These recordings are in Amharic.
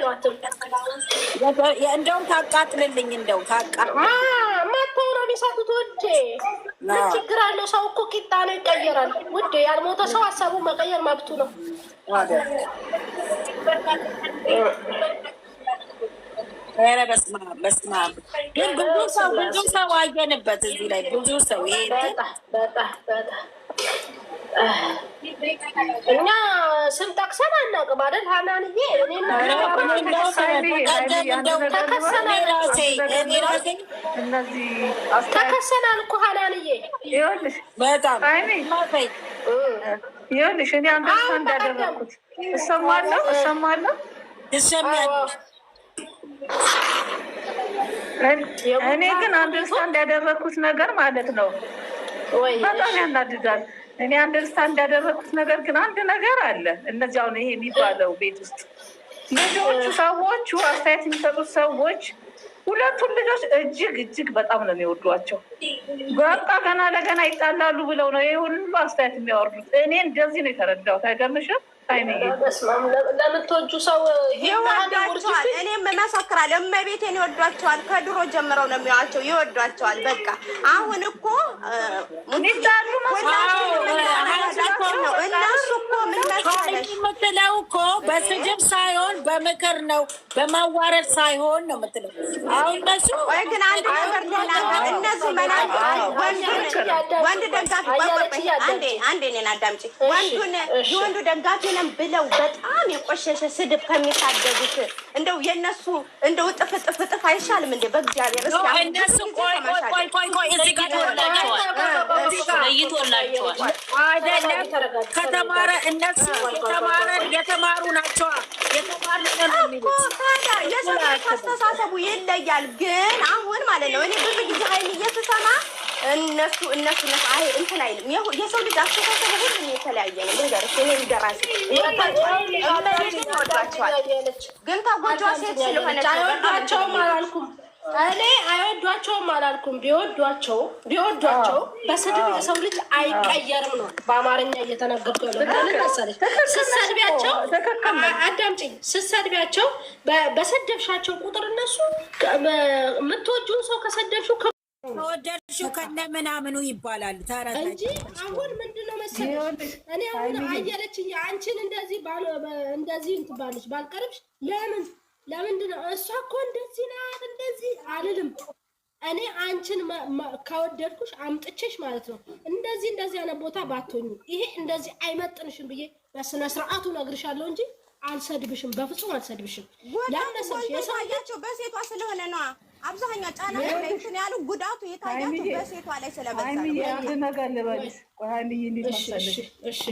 አያስገባትም። እንደውም ታቃጥልልኝ እንደው መተው ነው የሚሰጡት ውዴ። ምን ችግር አለው? ሰው እኮ ቂጣ ነው ይቀየራል ውዴ። ያልሞተ ሰው ሀሳቡ መቀየር መብቱ ነው። ኧረ በስመ አብ ግን ብዙ ሰው አየንበት እዚህ ላይ ብዙ ሰው ይሄ በጣም እኛ ስም ጠቅሰን አናውቅም አይደል ሀናንዬ? ተከሰናል እኮ ሀናንዬ። በጣም ይኸውልሽ እኔ አንገሳ እንዳደረኩት እሰማለሁ ትሰሚያለሽ። እኔ ግን አንደርስታንድ ያደረኩት ነገር ማለት ነው በጣም ያናድዳል። እኔ አንደርስታንድ ያደረኩት ነገር ግን አንድ ነገር አለ። እነዚህ አሁን ይሄ የሚባለው ቤት ውስጥ ልጆቹ ሰዎቹ አስተያየት የሚሰጡት ሰዎች ሁለቱን ልጆች እጅግ በጣም ነው የሚወዷቸው። በቃ ገና ለገና ይጣላሉ ብለው ነው ይሄ ሁሉ አስተያየት የሚያወርዱት። እኔ እንደዚህ ነው የተረዳሁት። አይገርምሽም? ለምትወጁ ሰው ይወዷቸዋል። እኔም እመሰክራለሁ። እመቤቴን ይወዷቸዋል። ከድሮ ጀምረው ነው የሚዋቸው። ይወዷቸዋል። በቃ አሁን እኮ እነሱ እኮ ምን መሰለሽ የምትለው እኮ በስድብ ሳይሆን በምክር ነው፣ በማዋረድ ሳይሆን ነው የምትለው። አሁን እነሱ ወይ ግን አንድ ነገር ልናገር። እነዚህ ወንድ ደጋፊ አንዴ እኔን አዳምጪ። የወንዱ ደጋፊ ብለው በጣም የቆሸሸ ስድብ ከሚሳደቡት እንደው የነሱ እንደው ጥፍ አይሻልም እንዴ? በእግዚአብሔር እነሱ ቆይ እዚህ ጋር ለይቶላቸዋል አይደለም? ከተማረ እነሱ የተማሩ ናቸው። የሰዎች አስተሳሰቡ ይለያል። ግን አሁን ማለት ነው እኔ ብዙ ጊዜ ሀይል እየተሰማ እነሱ አይ እንትን አይልም። የሰው ልጅ አስተሳሰቡ ሁሉም የተለያየ ነው። ልንገርሽ እኔ እንደራሴ ግን ተጎጇ ሴት ስለሆነች አይወዷቸውም አላልኩም እኔ አይወዷቸውም አላልኩም። ቢወዷቸው በስድብ የሰው ልጅ አይቀየርም ነው በአማርኛ እየተናገርኩ ያለው። መሰለሽ ስትሰድቢያቸው አዳምጪኝ፣ ስትሰድቢያቸው በሰደብሻቸው ቁጥር እነሱ የምትወጂውን ሰው ከሰደብሽው ተወደድሽው ከነ ምናምኑ ይባላል እንጂ አሁን ምንድነው መሰለሽ እኔ አሁን አየለችኝ አንቺን እንደዚህ እንትባለች ባልቀርብሽ ለምንድን ነው እሷ እኮ እንደዚህ ናት እንደዚህ አልልም። እኔ አንቺን ከወደድኩሽ አምጥቼሽ ማለት ነው እንደዚህ አይነት ቦታ ባትሆኚ ይሄ እንደዚህ አይመጥንሽም ብዬ በስነ ስርዓቱ ነግርሻለሁ እንጂ አልሰድብሽም፣ በፍጹም አልሰድብሽም። የታያቸው በሴቷ ስለሆነ ነው። አብዛኛው ጫና ላይ እንትን ያሉ ጉዳቱ የታያቸው በሴቷ ላይ ስለበዛ ነው። አንድ ነገር ልበልሽ ቆሃልይ እንዴት መሰለሽ?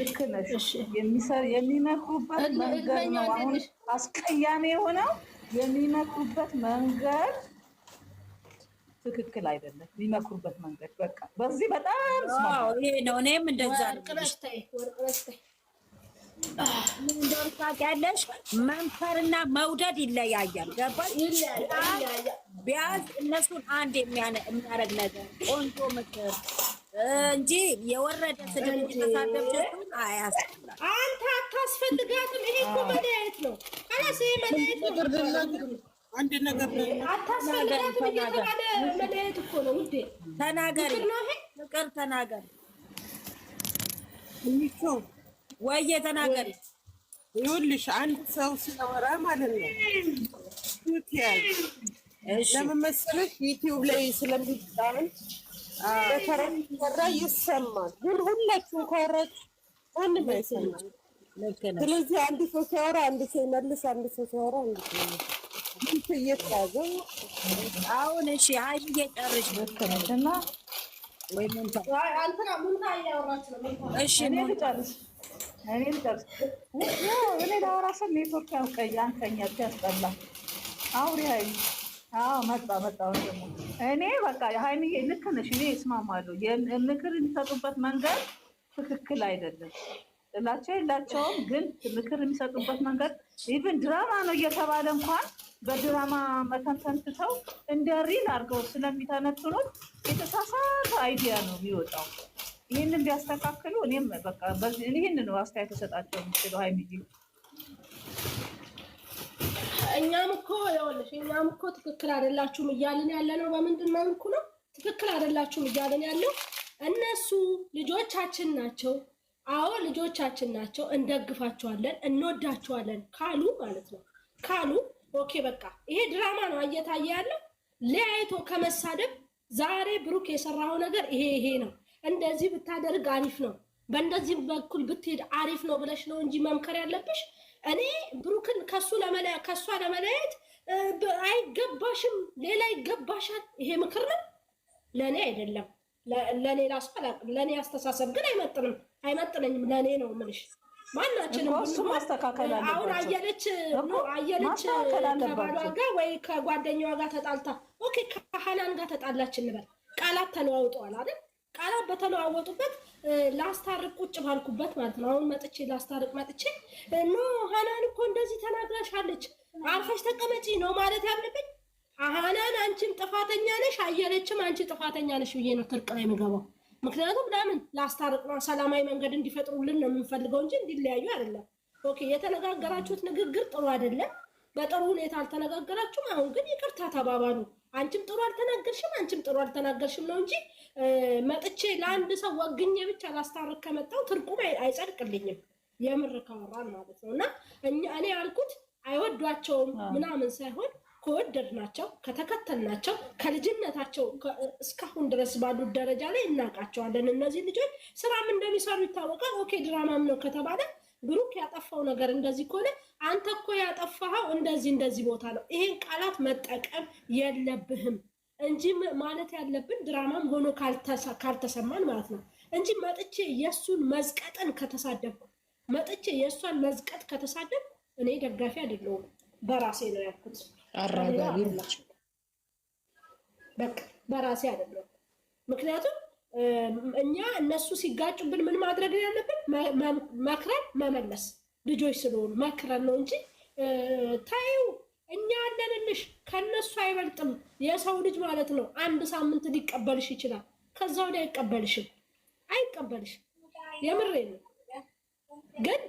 ልክ ነሽ። የሚመክሩበት መንገድ ነው አሁን አስቀያሚ የሆነው። የሚመክሩበት መንገድ ትክክል አይደለም። የሚመክሩበት መንገድ በቃ በዚህ በጣም ይሄ ነው። እኔም እንደዛ ወርቅረስታይ ምን እንደሆነ ታውቂያለሽ? መምከርና መውደድ ይለያያል። ገባሽ? ቢያንስ እነሱን አንድ የሚያደርግ ነገር ቆንጆ ምክር እንጂ የወረደ ስድብ የተሳደብሽውን አያስፈልግም። አንተ አታስፈልጋትም። ይሄ እኮ መለያየት ነው። አላስ ይሄ መለያየት ነው። አንድ ነገር አታስፈልጋትም እየተባለ መለያየት እኮ ነው ውዴ። ተናገሪ፣ ፍቅር ተናገሪ ወይ ተናገሪ። ይኸውልሽ አንድ ሰው ሲያወራ ማለት ነው ለምን መሰለሽ ዩቲዩብ ላይ ስለሚጣል በተራ ይሰማል። ግን ሁላችሁም ካወራችሁ ማንም አይሰማም። ስለዚህ አንድ ሰው ሲያወራ አንድ ሰው ይመልስ፣ አንድ ሰው ሲያወራ አንድ ሰው እየተያዘ አሁን እሺ ሀይል እየጨርሽ በተነትና ወይ ምን እያወራች ነው? እሺ እኔ ልጨርስ እኔ ላወራ ስል ኔትወርክ ያውቀኝ አንተኛ ያስጠላ አውሪ ሀይል መጣ ደግሞ እኔ በቃ ሀይሚዬ ልክ ነሽ። እኔ እስማማለሁ። ምክር የሚሰጡበት መንገድ ትክክል አይደለም። ጥላቸው የላቸውም፣ ግን ምክር የሚሰጡበት መንገድ ኢቭን ድራማ ነው እየተባለ እንኳን በድራማ መተንተን ትተው እንደ ሪል አድርገው ስለሚተነትኑት የተሳሳተ አይዲያ ነው የሚወጣው። ይህንን ቢያስተካክሉ እኔም በቃ ይህን ነው አስተያየት ተሰጣቸው የምችለው። ሀይሚዬ እኛ እኮ ይኸውልሽ እኛም እኮ ትክክል አይደላችሁም እያልን ያለ ነው። በምንድን ነው እኮ ነው ትክክል አይደላችሁም እያልን ያለው? እነሱ ልጆቻችን ናቸው። አዎ ልጆቻችን ናቸው። እንደግፋቸዋለን፣ እንወዳቸዋለን ካሉ ማለት ነው ካሉ ኦኬ በቃ ይሄ ድራማ ነው እየታየ ያለው። ለያይቶ ከመሳደብ ዛሬ ብሩክ የሰራው ነገር ይሄ ነው፣ እንደዚህ ብታደርግ አሪፍ ነው፣ በእንደዚህ በኩል ብትሄድ አሪፍ ነው ብለሽ ነው እንጂ መምከር ያለብሽ። እኔ ብሩክን ከሷ ለመለያየት አይገባሽም፣ ሌላ ይገባሻል። ይሄ ምክር ነው፣ ለእኔ አይደለም። ለሌላ ሰው አላውቅም። ለእኔ አስተሳሰብ ግን አይመጥነኝም። ለእኔ ነው የምልሽ። ማናችንም ማስተካከል አለበት። አሁን አየለች ከባሏ ጋር ወይ ከጓደኛዋ ጋር ተጣልታ ኦኬ ከሀናን ጋር ተጣላች እንበል። ቃላት ተለዋውጠዋል አይደል? ቃላት በተለዋወጡበት ላስታርቅ ቁጭ ባልኩበት ማለት ነው። አሁን መጥቼ ላስታርቅ መጥቼ ኖ ሀናን እኮ እንደዚህ ተናግራሻለች አርፈሽ ተቀመጪ ነው ማለት ያለብኝ? ሀናን አንቺም ጥፋተኛ ነሽ፣ አየለችም አንቺ ጥፋተኛ ነሽ ብዬ ነው ትርቅ ላይ የምገባው። ምክንያቱም ለምን ላስታርቅ ነው፣ ሰላማዊ መንገድ እንዲፈጥሩልን ነው የምንፈልገው እንጂ እንዲለያዩ አይደለም። ኦኬ የተነጋገራችሁት ንግግር ጥሩ አይደለም፣ በጥሩ ሁኔታ አልተነጋገራችሁም። አሁን ግን ይቅርታ ተባባሉ። አንቺም ጥሩ አልተናገርሽም፣ አንቺም ጥሩ አልተናገርሽም ነው እንጂ መጥቼ ለአንድ ሰው ወግኜ ብቻ ላስታርቅ ከመጣው ትርቁም አይጸድቅልኝም። የምር ካወራን ማለት ነው። እና እኔ ያልኩት አይወዷቸውም ምናምን ሳይሆን ከወደድናቸው ከተከተልናቸው ከልጅነታቸው እስካሁን ድረስ ባሉት ደረጃ ላይ እናውቃቸዋለን። እነዚህ ልጆች ስራም እንደሚሰሩ ይታወቃል። ኦኬ ድራማም ነው ከተባለ ብሩክ ያጠፋው ነገር እንደዚህ ከሆነ አንተ እኮ ያጠፋኸው እንደዚህ ቦታ ነው፣ ይሄን ቃላት መጠቀም የለብህም እንጂ ማለት ያለብን ድራማም ሆኖ ካልተሰማን ማለት ነው እንጂ መጥቼ የእሱን መዝቀጥን ከተሳደብኩ መጥቼ የእሷን መዝቀጥ ከተሳደብኩ እኔ ደጋፊ አይደለሁም። በራሴ ነው ያልኩት። አራጋቢ ናቸው። በቃ በራሴ አይደለም። ምክንያቱም እኛ እነሱ ሲጋጩብን ምን ማድረግ ያለብን? መክረን መመለስ። ልጆች ስለሆኑ መክረን ነው እንጂ ታዩ እኛ አለንልሽ ከነሱ አይበልጥም። የሰው ልጅ ማለት ነው አንድ ሳምንት ሊቀበልሽ ይችላል። ከዛ ወዲያ አይቀበልሽም። የምሬ ነው። ግን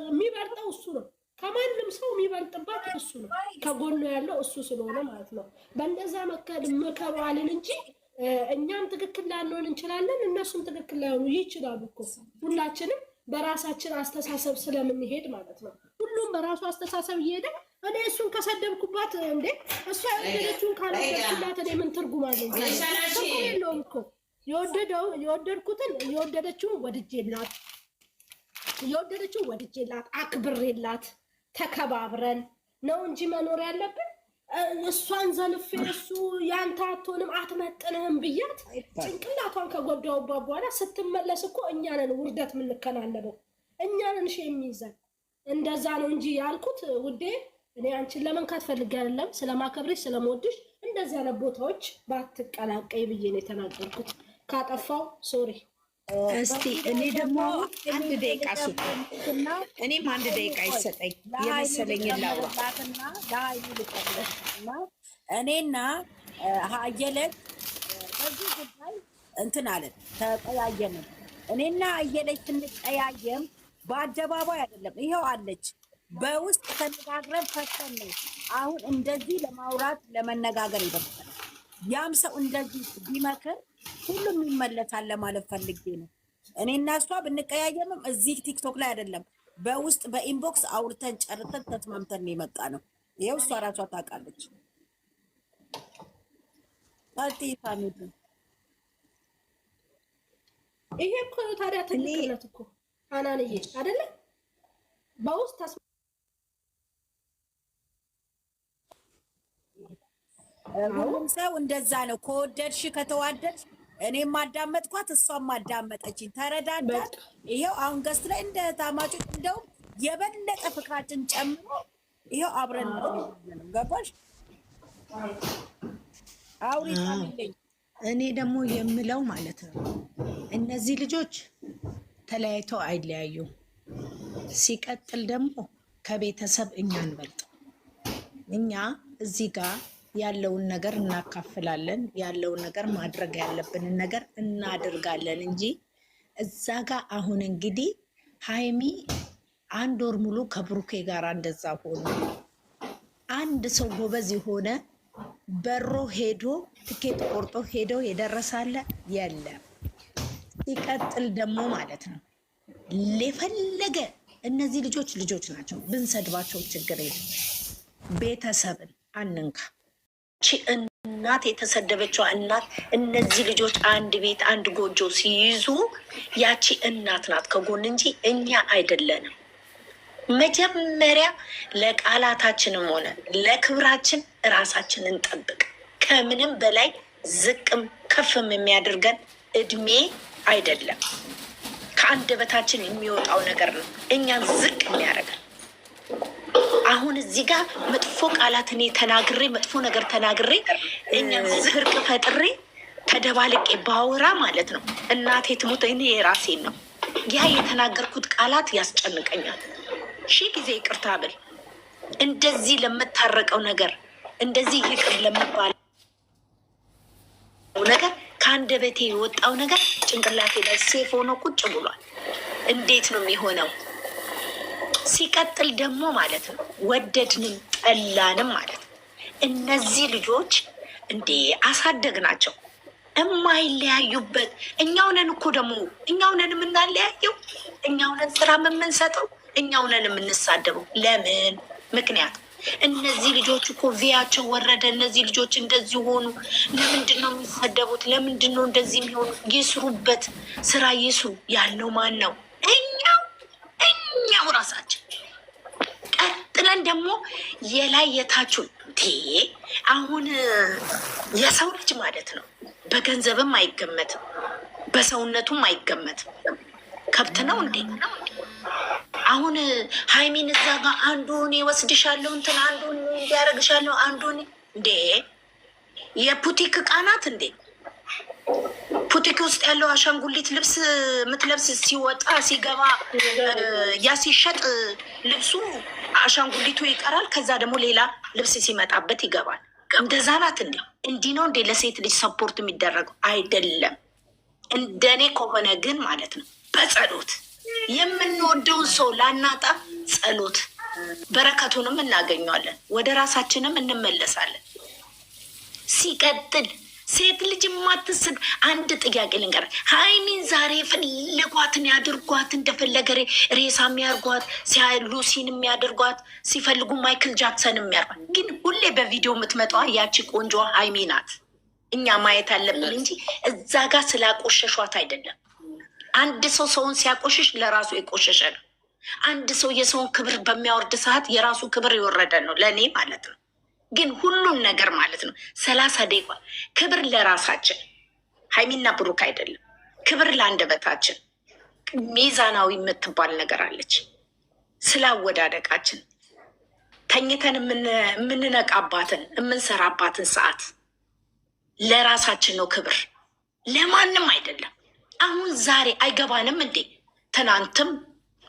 የሚበልጠው እሱ ነው። ከማንም ሰው የሚበልጥባት እሱ ነው። ከጎኑ ያለው እሱ ስለሆነ ማለት ነው። በእንደዛ መከሩ አልን እንጂ እኛም ትክክል ላንሆን እንችላለን፣ እነሱም ትክክል ላይሆኑ ይችላሉ እኮ። ሁላችንም በራሳችን አስተሳሰብ ስለምንሄድ ማለት ነው። ሁሉም በራሱ አስተሳሰብ እየሄደ እኔ እሱን ከሰደብኩባት እንዴ እሷ የወደደችውን ካላደረኩላት እኔ ምን ትርጉም አለኝ? የለውም እኮ የወደድኩትን የወደደችውን ወድጄላት አክብሬላት ተከባብረን ነው እንጂ መኖር ያለብን። እሷን ዘልፌ እሱ ያንተ አትሆንም አትመጥንህም ብያት ጭንቅላቷን ከጎዳውባት በኋላ ስትመለስ እኮ እኛንን ውርደት የምንከናነበው እኛንን የሚይዘን እንደዛ ነው እንጂ ያልኩት ውዴ። እኔ አንቺን ለመንካት ፈልጌ አይደለም፣ ስለማከብርሽ ስለምወድሽ እንደዚህ አይነት ቦታዎች ባትቀላቀይ ብዬ ነው የተናገርኩት። ካጠፋው ሶሪ። እስቲ እኔ ደግሞ አንድ ደቂቃ ስጡና እኔም አንድ ደቂቃ ይሰጠኝ የመሰለኝ ላውራ። እኔና አየለች በዚህ ጉዳይ እንትን አለን ተቀያየምን። እኔና አየለች ስንቀያየም በአደባባይ አይደለም፣ ይኸው አለች በውስጥ ተነጋግረን ፈተን ነው አሁን እንደዚህ ለማውራት ለመነጋገር ይደርሳል። ያም ሰው እንደዚህ ቢመክር ሁሉም ይመለሳል ለማለት ፈልጌ ነው። እኔና እሷ ብንቀያየምም እዚህ ቲክቶክ ላይ አይደለም፣ በውስጥ በኢንቦክስ አውርተን ጨርተን ተስማምተን የመጣ ነው። ይኸው እሷ ራሷ ታውቃለች። ፋሚሊ ይሄ እኮ ታዲያ ትልቅነት እኮ አናንዬ አይደለም በውስጥ ሁሉም ሰው እንደዛ ነው። ከወደድሽ ከተዋደድሽ እኔም ማዳመጥኳት እሷም ማዳመጠችኝ። ተረዳዳት። ይኸው አሁን ገስት ላይ እንደ ታማጮች እንደው የበለጠ ፍቅራችን ጨምሮ ይኸው አብረን ነው። ገባሽ? አውሪኝ። እኔ ደግሞ የምለው ማለት ነው እነዚህ ልጆች ተለያይተው አይለያዩም። ሲቀጥል ደግሞ ከቤተሰብ እኛ እንበልጥ። እኛ እዚህ ጋር ያለውን ነገር እናካፍላለን፣ ያለውን ነገር ማድረግ ያለብንን ነገር እናደርጋለን እንጂ እዛ ጋር አሁን እንግዲህ ሀይሚ 1 ወር ሙሉ ከብሩኬ ጋር እንደዛ ሆኑ። አንድ ሰው ጎበዝ የሆነ በሮ ሄዶ ትኬት ቆርጦ ሄዶ የደረሳለ የለም። ሲቀጥል ደግሞ ማለት ነው የፈለገ እነዚህ ልጆች ናቸው ብንሰድባቸው ችግር የለም። ቤተሰብን አንንካ። እናት የተሰደበችው እናት እነዚህ ልጆች አንድ ቤት አንድ ጎጆ ሲይዙ ያቺ እናት ናት ከጎን እንጂ እኛ አይደለንም። መጀመሪያ ለቃላታችንም ሆነ ለክብራችን ራሳችንን እንጠብቅ። ከምንም በላይ ዝቅም ከፍም የሚያደርገን እድሜ አይደለም፣ ከአንደበታችን የሚወጣው ነገር ነው እኛን ዝቅ የሚያደርገን። አሁን እዚህ ጋር መጥፎ ቃላት እኔ ተናግሬ መጥፎ ነገር ተናግሬ እኛን ዝርቅ ፈጥሬ ተደባልቄ ባወራ ማለት ነው እናቴ ትሙት እኔ የራሴን ነው ያ የተናገርኩት ቃላት ያስጨንቀኛል። ሺህ ጊዜ ይቅርታ ብል እንደዚህ ለምታረቀው ነገር እንደዚህ ይቅር ለምባለው ነገር ከአንደበቴ የወጣው ነገር ጭንቅላቴ ላይ ሴፍ ሆኖ ቁጭ ብሏል። እንዴት ነው የሚሆነው? ሲቀጥል ደግሞ ማለት ነው ወደድንም ጠላንም ማለት ነው እነዚህ ልጆች እንዴ አሳደግናቸው እማይለያዩበት። እኛው ነን እኮ ደግሞ እኛው ነን የምናለያየው፣ እኛው ነን ስራ የምንሰጠው፣ እኛው ነን የምንሳደበው። ለምን ምክንያት? እነዚህ ልጆች እኮ ቪያቸው ወረደ። እነዚህ ልጆች እንደዚህ ሆኑ። ለምንድን ነው የሚሰደቡት? ለምንድን ነው እንደዚህ የሚሆኑ? ይስሩበት፣ ስራ ይስሩ። ያለው ማን ነው? እኛው ራሳችን። ቀጥለን ደግሞ የላይ የታችሁን አሁን የሰው ልጅ ማለት ነው በገንዘብም አይገመትም፣ በሰውነቱም አይገመትም። ከብት ነው እንዴ? አሁን ሀይሚን እዛ ጋር አንዱ እኔ ወስድሻለሁ እንትን አንዱ እንዲያደርግሻለሁ አንዱ እንዴ የፑቲክ ዕቃ ናት እንዴ? ፑቲክ ውስጥ ያለው አሻንጉሊት ልብስ የምትለብስ ሲወጣ ሲገባ ያ ሲሸጥ ልብሱ አሻንጉሊቱ ይቀራል። ከዛ ደግሞ ሌላ ልብስ ሲመጣበት ይገባል። እንደዛ ናት እንዴ? እንዲህ ነው እንዴ ለሴት ልጅ ሰፖርት የሚደረገው? አይደለም። እንደኔ ከሆነ ግን ማለት ነው በጸሎት የምንወደውን ሰው ላናጣ ጸሎት፣ በረከቱንም እናገኘዋለን፣ ወደ ራሳችንም እንመለሳለን። ሲቀጥል ሴት ልጅ የማትስድ አንድ ጥያቄ ልንገር። ሀይሚን ዛሬ የፈለጓትን ያድርጓት፣ እንደፈለገ ሬሳ የሚያርጓት፣ ሉሲን የሚያደርጓት፣ ሲፈልጉ ማይክል ጃክሰን የሚያርጓት፣ ግን ሁሌ በቪዲዮ የምትመጣዋ ያቺ ቆንጆ ሀይሚ ናት። እኛ ማየት አለብን እንጂ እዛ ጋር ስላቆሸሿት አይደለም። አንድ ሰው ሰውን ሲያቆሽሽ ለራሱ የቆሸሸ ነው። አንድ ሰው የሰውን ክብር በሚያወርድ ሰዓት የራሱ ክብር የወረደ ነው፣ ለእኔ ማለት ነው። ግን ሁሉን ነገር ማለት ነው 30 ደቂቃ ክብር ለራሳችን ሀይሚና ብሩክ አይደለም፣ ክብር ለአንደበታችን። ሚዛናዊ የምትባል ነገር አለች። ስላወዳደቃችን ተኝተን የምንነቃባትን የምንሰራባትን ሰዓት ለራሳችን ነው ክብር፣ ለማንም አይደለም። አሁን ዛሬ አይገባንም እንዴ?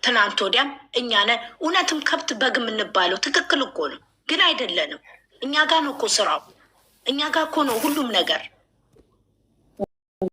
ትናንት ወዲያም እኛ ነን እውነትም ከብት በግ የምንባለው ትክክል እኮ ነው፣ ግን አይደለንም። እኛ ጋር ነው እኮ ስራው፣ እኛ ጋር እኮ ነው ሁሉም ነገር።